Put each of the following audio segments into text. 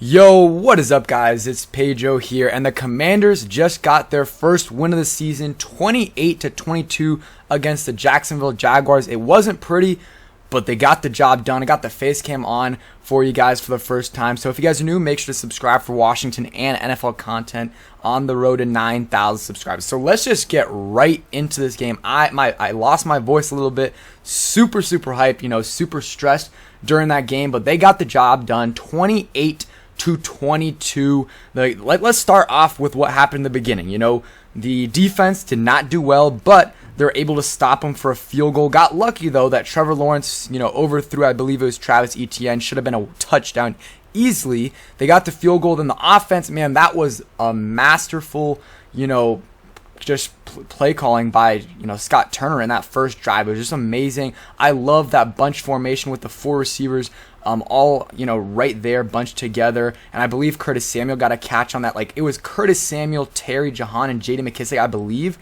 Yo, what is up, guys? It's Pedro here, and the Commanders just got their first win of the season, 28-22 against the Jacksonville Jaguars. It wasn't pretty, but they got the job done. I got the face cam on for you guys for the first time. So if you guys are new, make sure to subscribe for Washington and NFL content on the road to 9,000 subscribers. So let's just get right into this game. I lost my voice a little bit. Super hyped, super stressed during that game, but they got the job done, 28-22. Let's start off with what happened in the beginning. The defense did not do well, but they're able to stop them for a field goal. Got lucky, though, that Trevor Lawrence, overthrew, I believe it was Travis Etienne. Should have been a touchdown easily. They got the field goal. Then the offense, man, that was a masterful, just play calling by Scott Turner in that first drive. It was just amazing. I love that bunch formation with the four receivers all right there bunched together, and I believe Curtis Samuel got a catch on that. It was Curtis Samuel, Terry Jahan, and J.D. McKissick, I believe.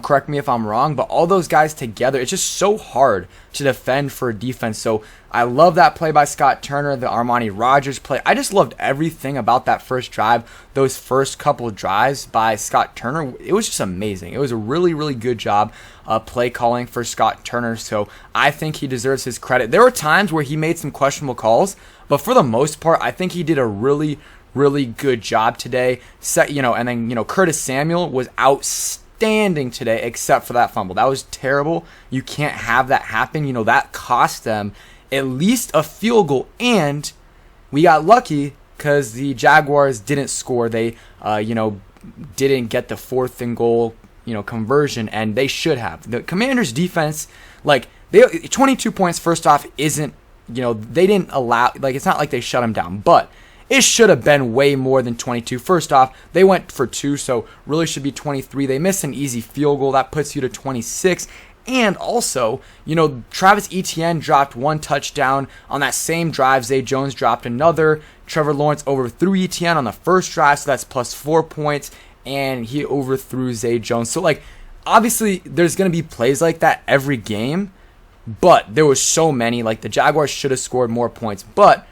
Correct me if I'm wrong, but all those guys together, it's just so hard to defend for a defense. So I love that play by Scott Turner, the Armani Rogers play. I just loved everything about that first drive, those first couple of drives by Scott Turner. It was just amazing. It was a really good job play calling for Scott Turner, so I think he deserves his credit. There were times where he made some questionable calls, but for the most part, I think he did a really good job today. And then Curtis Samuel was outstanding today, except for that fumble. That was terrible. You can't have that happen. That cost them at least a field goal, and we got lucky because the Jaguars didn't score. They didn't get the 4th and goal conversion, and they should have. The Commanders defense, they 22 points first off isn't, they didn't allow, it's not like they shut them down, but it should have been way more than 22. First off, they went for 2, so really should be 23. They missed an easy field goal. That puts you to 26. And also, Travis Etienne dropped 1 touchdown on that same drive. Zay Jones dropped another. Trevor Lawrence overthrew Etienne on the first drive, so that's plus 4 points. And he overthrew Zay Jones. So, obviously, there's going to be plays like that every game. But there was so many. The Jaguars should have scored more points. But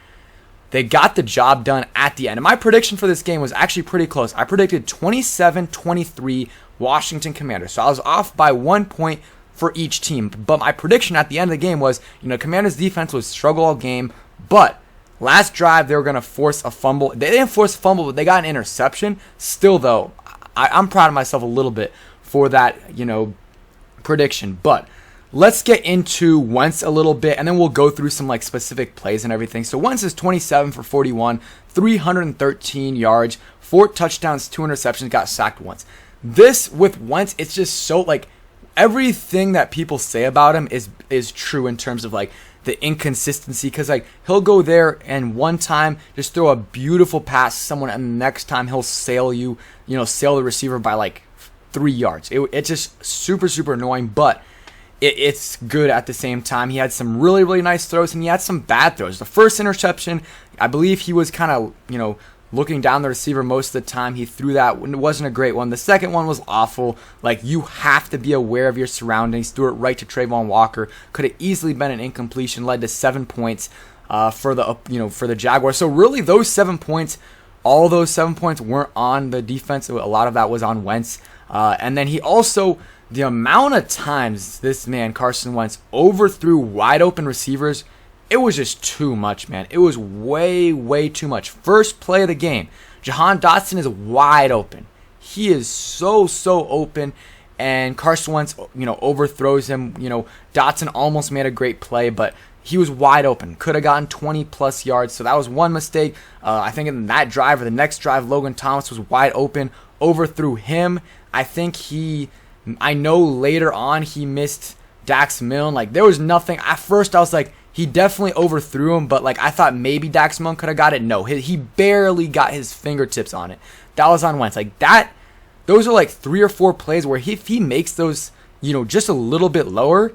they got the job done at the end. And my prediction for this game was actually pretty close. I predicted 27-23 Washington Commanders. So I was off by 1 point for each team. But my prediction at the end of the game was, Commanders defense would struggle all game. But last drive, they were going to force a fumble. They didn't force a fumble, but they got an interception. Still, though, I'm proud of myself a little bit for that, prediction. But let's get into Wentz a little bit, and then we'll go through some specific plays and everything. So Wentz is 27 for 41, 313 yards, 4 touchdowns, 2 interceptions, got sacked once. This with Wentz, it's just so everything that people say about him is true in terms of the inconsistency, because he'll go there and one time just throw a beautiful pass to someone, and the next time he'll sail the receiver by 3 yards. It's just super annoying, but it's good at the same time. He had some really nice throws, and he had some bad throws. The first interception, I believe he was kind of looking down the receiver most of the time. He threw that. It wasn't a great one. The second one was awful. You have to be aware of your surroundings. Threw it right to Trayvon Walker. Could have easily been an incompletion. Led to 7 points for the Jaguars. So really, those 7 points, all those 7 points weren't on the defense. A lot of that was on Wentz. And then he also, the amount of times this man Carson Wentz overthrew wide open receivers, it was just too much, man. It was way too much. First play of the game, Jahan Dotson is wide open. He is so open, and Carson Wentz, overthrows him. Dotson almost made a great play, but he was wide open. Could have gotten 20+ yards, so that was one mistake. I think in that drive or the next drive, Logan Thomas was wide open, overthrew him. I know later on he missed Dax Milne. There was nothing. At first, I was he definitely overthrew him, but I thought maybe Dax Milne could have got it. No, he barely got his fingertips on it. That was on Wentz. Those are 3 or 4 plays where if he makes those, just a little bit lower,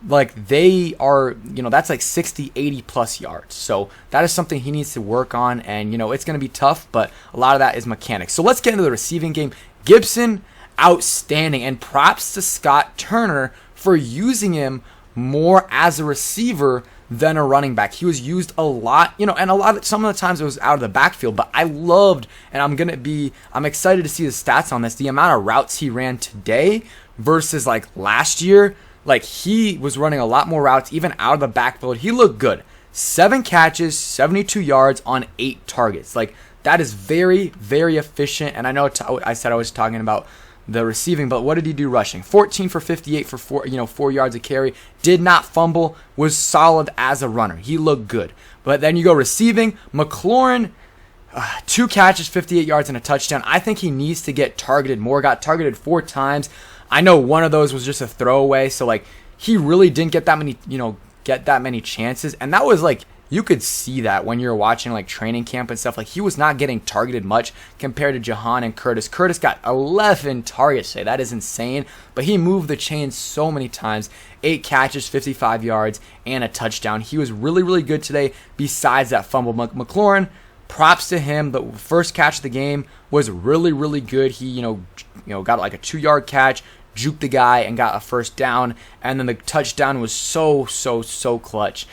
they are, that's 60-80+ yards. So that is something he needs to work on, and it's going to be tough, but a lot of that is mechanics. So let's get into the receiving game. Gibson, outstanding, and props to Scott Turner for using him more as a receiver than a running back. He was used a lot, and some of the times it was out of the backfield, but I loved, and I'm excited to see the stats on this, the amount of routes he ran today versus like last year. Like, he was running a lot more routes, even out of the backfield. He looked good. 7 catches, 72 yards on 8 targets. Like, that is very, very efficient. And I know I said I was talking about the receiving, but what did he do rushing? 14 for 58 for 4 yards a carry. Did not fumble. Was solid as a runner. He looked good. But then you go receiving. McLaurin, 2 catches, 58 yards, and a touchdown. I think he needs to get targeted more. Got targeted 4 times. I know one of those was just a throwaway, so like he really didn't get that many chances, and that was like, you could see that when you're watching like training camp and stuff. Like, he was not getting targeted much compared to Jahan and Curtis. Curtis got 11 targets today. That is insane, but he moved the chains so many times. 8 catches, 55 yards, and a touchdown. He was really, really good today besides that fumble. McLaurin, props to him. The first catch of the game was really, really good. He, got like a 2-yard catch, juked the guy, and got a first down. And then the touchdown was so clutch.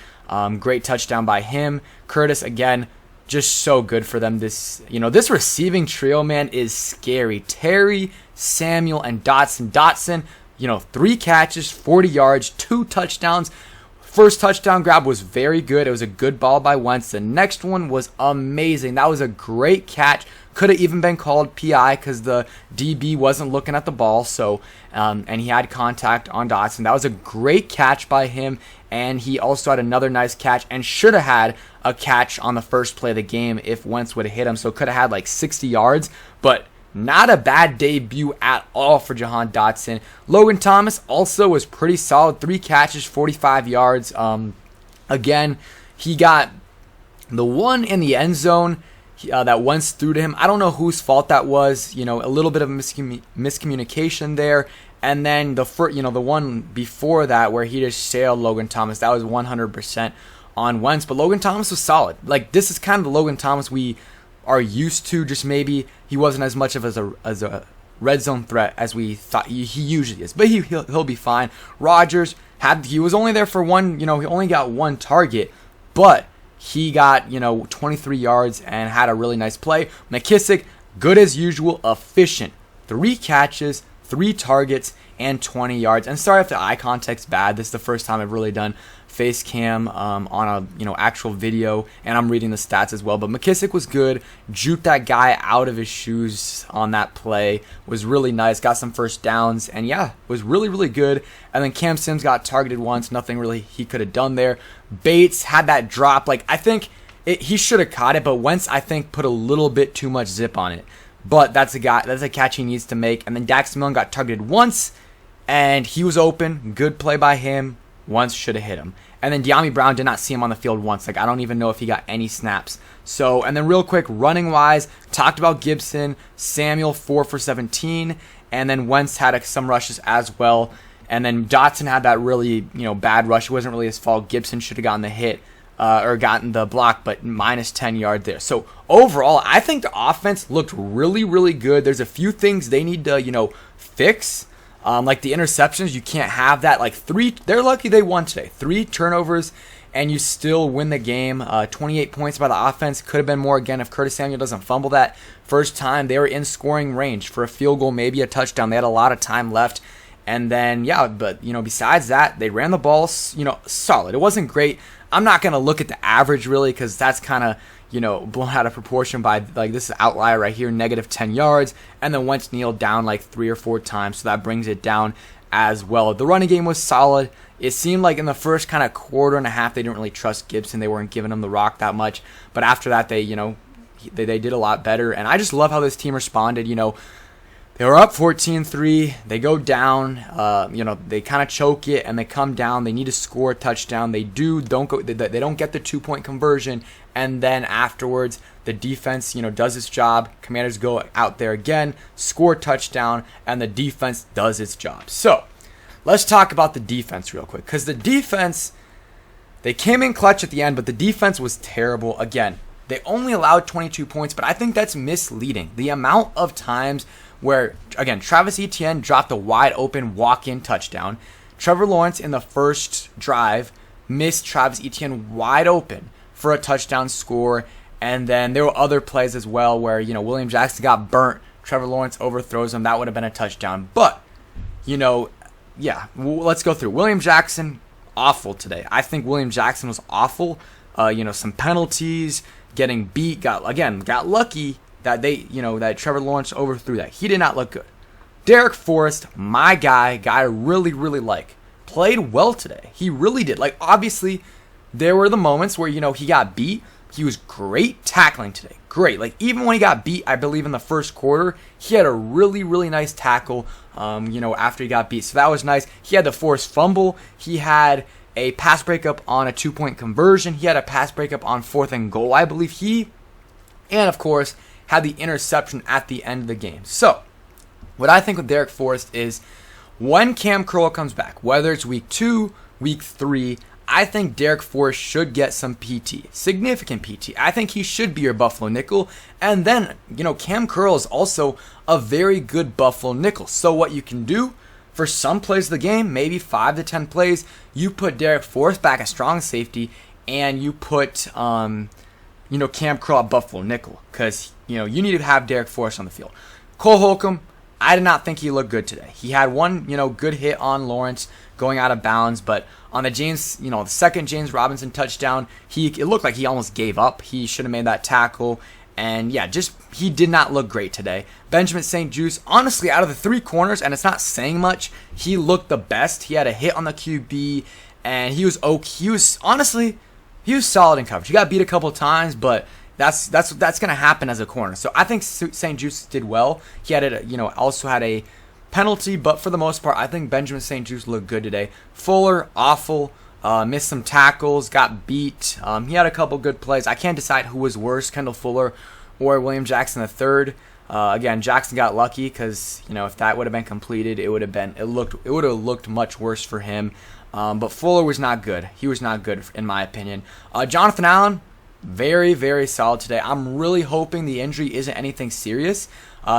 Great touchdown by him. Curtis, again, just so good for them. This receiving trio, man, is scary. Terry, Samuel, and Dotson. Dotson, 3 catches, 40 yards, 2 touchdowns. First touchdown grab was very good. It was a good ball by Wentz. The next one was amazing. That was a great catch. Could have even been called PI because the DB wasn't looking at the ball. So, and he had contact on Dotson. That was a great catch by him. And he also had another nice catch and should have had a catch on the first play of the game if Wentz would have hit him. So could have had like 60 yards. But not a bad debut at all for Jahan Dotson. Logan Thomas also was pretty solid. 3 catches, 45 yards. Again, he got the one in the end zone that Wentz threw to him. I don't know whose fault that was. A little bit of miscommunication there. And then the one before that where he just sailed Logan Thomas, that was 100% on Wentz. But Logan Thomas was solid. Like, this is kind of the Logan Thomas we are used to. Just maybe he wasn't as much of as a red zone threat as we thought he usually is. But he'll be fine. Rodgers he was only there for one. He only got 1 target, but he got 23 yards and had a really nice play. McKissick, good as usual, efficient. 3 catches, 3 targets, and 20 yards. And sorry if the eye contact's bad. This is the first time I've really done face cam on a actual video, and I'm reading the stats as well. But McKissick was good. Juked that guy out of his shoes on that play. Was really nice. Got some first downs, and yeah, was really, really good. And then Cam Sims got targeted once. Nothing really he could have done there. Bates had that drop. Like, I think he should have caught it, but Wentz, I think, put a little bit too much zip on it. But that's a catch he needs to make. And then Dax Milne got targeted once, and he was open. Good play by him. Once should have hit him. And then De'Ami Brown, did not see him on the field once. Like, I don't even know if he got any snaps. So, and then real quick, running wise, talked about Gibson. Samuel, 4 for 17. And then Wentz had some rushes as well. And then Dotson had that really, bad rush. It wasn't really his fault. Gibson should have gotten the hit. Or gotten the block, but minus 10 yards there. So overall, I think the offense looked really, really good. There's a few things they need to, fix. Like the interceptions, you can't have that. Like 3, they're lucky they won today. 3 turnovers, and you still win the game. 28 points by the offense. Could have been more again if Curtis Samuel doesn't fumble that first time. They were in scoring range for a field goal, maybe a touchdown. They had a lot of time left. And then, but, besides that, they ran the ball, solid. It wasn't great. I'm not going to look at the average, really, because that's kind of, blown out of proportion by, like, this is outlier right here, negative 10 yards. And then Wentz kneeled down, like, 3 or 4 times, so that brings it down as well. The running game was solid. It seemed like in the first kind of quarter and a half, they didn't really trust Gibson. They weren't giving him the rock that much. But after that, they did a lot better. And I just love how this team responded, They were up 14-3. They go down. They kind of choke it and they come down. They need to score a touchdown. They don't get the 2-point conversion, and then afterwards the defense does its job. Commanders go out there again, score a touchdown, and the defense does its job. So let's talk about the defense real quick, because the defense, they came in clutch at the end, but the defense was terrible again. They only allowed 22 points, but I think that's misleading. The amount of times where, again, Travis Etienne dropped a wide open walk-in touchdown. Trevor Lawrence in the first drive missed Travis Etienne wide open for a touchdown score. And then there were other plays as well where, William Jackson got burnt. Trevor Lawrence overthrows him. That would have been a touchdown. But, let's go through. William Jackson, awful today. I think William Jackson was awful. Some penalties, getting beat, got lucky that that Trevor Lawrence overthrew that. He did not look good. Derek Forrest, my guy I really, really like, played well today. He really did. Like, obviously, there were the moments where, he got beat. He was great tackling today. Great. Like, even when he got beat, I believe in the first quarter, he had a really, really nice tackle, after he got beat. So that was nice. He had the forced fumble. He had a pass breakup on a 2-point conversion. He had a pass breakup on 4th and goal, I believe. And of course, had the interception at the end of the game. So, what I think with Derek Forrest is when Cam Curl comes back, whether it's week 2, week 3, I think Derek Forrest should get some PT, significant PT. I think he should be your Buffalo nickel. And then, Cam Curl is also a very good Buffalo nickel. So what you can do for some plays of the game, maybe 5 to 10 plays, you put Derek Forrest back at strong safety, and you put, Cam Curl at Buffalo nickel. Because, you need to have Derek Forrest on the field. Cole Holcomb, I did not think he looked good today. He had one, good hit on Lawrence going out of bounds, but on the second James Robinson touchdown, it looked like he almost gave up. He should have made that tackle, and he did not look great today. Benjamin St-Juste, honestly, out of the 3 corners, and it's not saying much, he looked the best. He had a hit on the QB, and he was okay. He was solid in coverage. He got beat a couple times, but that's going to happen as a corner. So I think St-Juste did well. He had also had a penalty, but for the most part, I think Benjamin St-Juste looked good today. Fuller, awful. Missed some tackles, got beat. He had a couple good plays. I can't decide who was worse, Kendall Fuller or William Jackson III. Again, Jackson got lucky because if that would have been completed, it would have looked much worse for him. But Fuller was not good. He was not good in my opinion. Jonathan Allen, very, very solid today. I'm really hoping the injury isn't anything serious.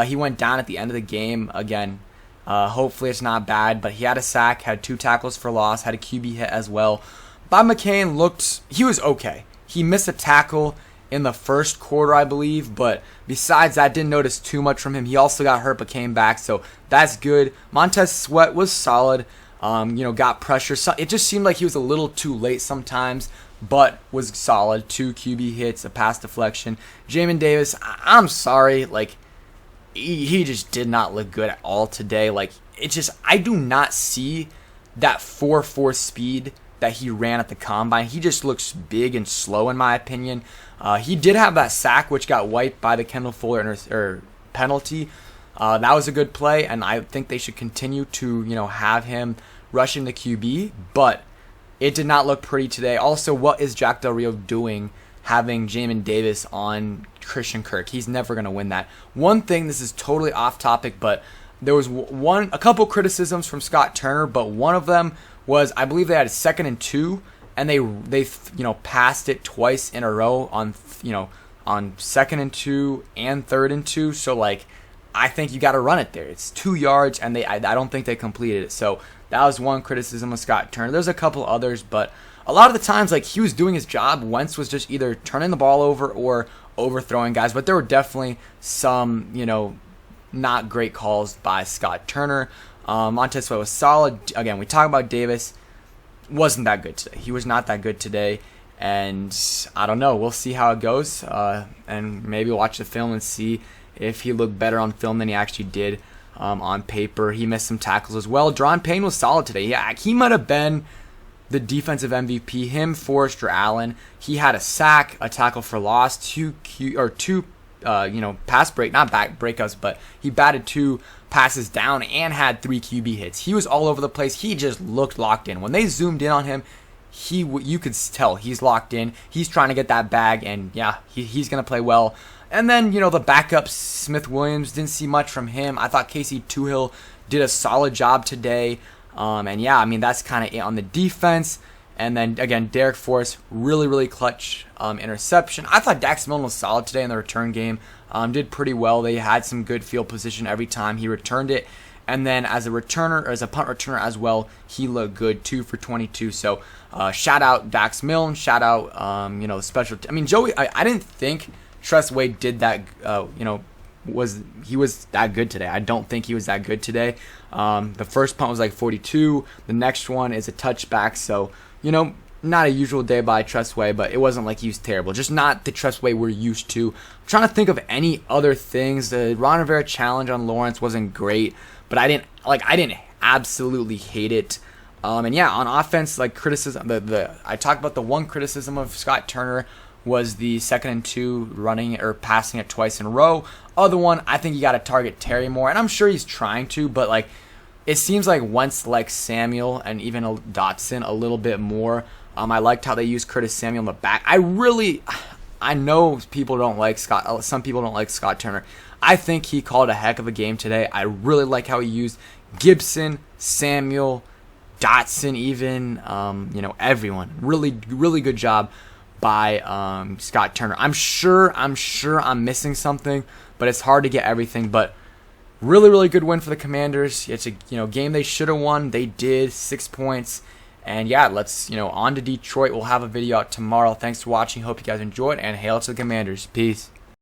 He went down at the end of the game again. Hopefully it's not bad, but he had a sack, had 2 tackles for loss, had a QB hit as well. Bob McCain he was okay. He missed a tackle in the first quarter, I believe, but besides that, didn't notice too much from him. He also got hurt but came back, so that's good. Montez Sweat was solid, got pressure. So it just seemed like he was a little too late sometimes, but was solid. 2 QB hits, a pass deflection. Jamin Davis, I'm sorry, he just did not look good at all today. I do not see that 4.4 speed that he ran at the combine. He just looks big and slow in my opinion. He did have that sack which got wiped by the Kendall Fuller penalty. That was a good play, and I think they should continue to have him rushing the QB, but it did not look pretty today. Also, what is Jack Del Rio doing having Jamin Davis on Christian Kirk? He's never going to win that. One thing, this is totally off topic, but there was a couple criticisms from Scott Turner, but one of them was, I believe they had a 2nd and 2, and they passed it twice in a row on 2nd and 2 and 3rd and 2. So I think you got to run it there. It's 2 yards, and I don't think they completed it. So that was one criticism of Scott Turner. There's a couple others, but a lot of the times, he was doing his job. Wentz was just either turning the ball over or overthrowing guys. But there were definitely some, not great calls by Scott Turner. Montez Sweat was solid. Again, we talk about Davis. Wasn't that good today. He was not that good today. And I don't know. We'll see how it goes. And maybe watch the film and see if he looked better on film than he actually did on paper. He missed some tackles as well. Deron Payne was solid today. Yeah, he might have been the defensive MVP, him, Forrest, or Allen. He had a sack, a tackle for loss, 2 pass break, not back breakups, but he batted 2 passes down and had 3 QB hits. He was all over the place. He just looked locked in. When they zoomed in on him, you could tell he's locked in. He's trying to get that bag, and he's going to play well. And then, the backup, Smith Williams, didn't see much from him. I thought Casey Toohill did a solid job today. That's kind of it on the defense. And then, again, Derek Forrest, really, really clutch interception. I thought Dax Milne was solid today in the return game. Did pretty well. They had some good field position every time he returned it. And then as a returner, or as a punt returner as well, he looked good, 2 for 22. So shout out Dax Milne, shout out the special. I mean, Joey, I didn't think Tress Way did that. He was that good today. I don't think he was that good today. The first punt was like 42. The next one is a touchback. So not a usual day by Tress Way, but it wasn't like he was terrible. Just not the Tress Way we're used to. I'm trying to think of any other things. The Ron Rivera challenge on Lawrence wasn't great, but I didn't absolutely hate it. And yeah, on offense, like criticism, I talked about the one criticism of Scott Turner was the 2nd and 2 running or passing it twice in a row. Other one, I think you got to target Terry more, and I'm sure he's trying to, but like it seems like Wentz likes Samuel and even Dotson a little bit more. I liked how they used Curtis Samuel in the back. I know people don't like Scott. Some people don't like Scott Turner. I think he called a heck of a game today. I really like how he used Gibson, Samuel, Dotson, even everyone. Really, really good job by Scott Turner. I'm sure I'm missing something, but it's hard to get everything. But really, really good win for the Commanders. It's a game they should have won. They did. 6 points. And yeah, let's on to Detroit. We'll have a video out tomorrow. Thanks for watching. Hope you guys enjoyed, and hail to the Commanders. Peace.